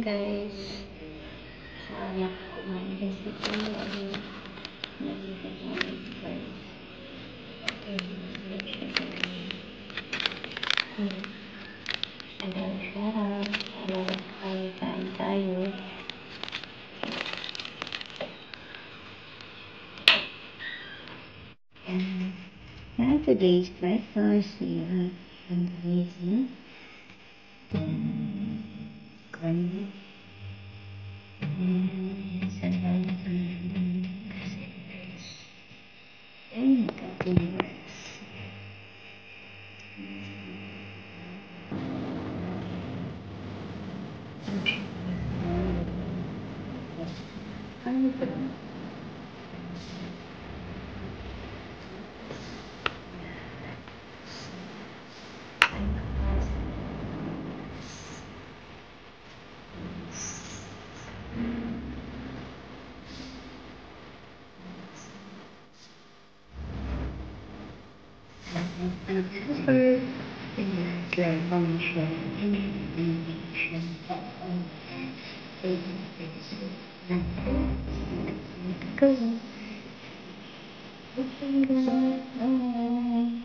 guys. Sayang kumain kasi ito ay nagiging guys. Hello siya. Hello, kain tayo. Today's breakfast, we have amazing corn. And continuous. Ano ba? Go.